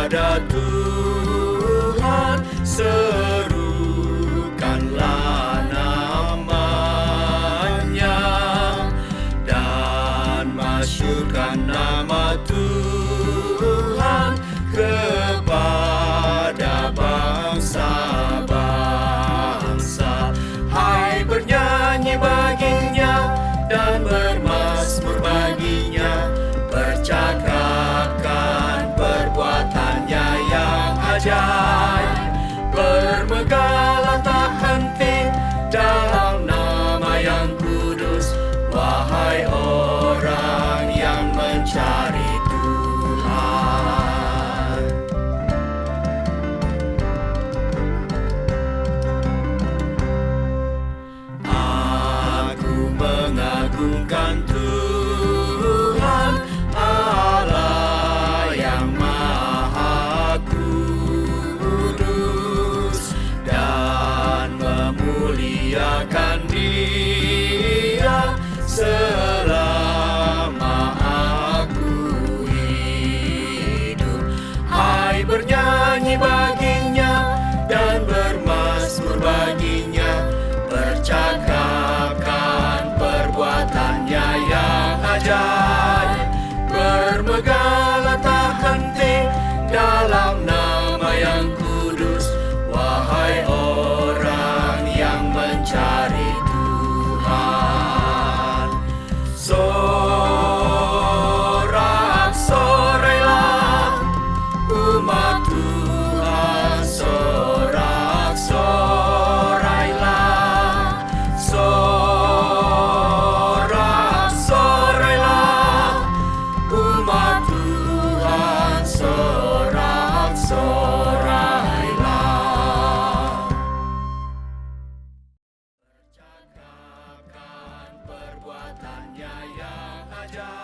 kepada Tuhan, serukanlah namanya dan masyurkan nama Tuhan kepada bangsa-bangsa. Hai, bernyanyi baginya dan bermazmur baginya, percakapkan perbuatannya yang ajaib. Bermegahlah tak henti dalam nama yang kudus, wahai orang yang mencari Tuhan. Aku mengagungkan Tuhan, Allah yang Maha Kudus, dan memuliakan Dia selama aku hidup. Hai, bernyanyi baginya dan bermazmur baginya, percakapkan perbuatannya yang ajaib. Bermegahlah tak henti dalam nama yang kudus, wahai orang yang mencari Tuhan. Sorak-sorailah umat Tuhan, sorak-sorailah, sorak-sorailah umat Tuhan, sorak-sorailah. Percakapkan perbuatannya yang ajaib.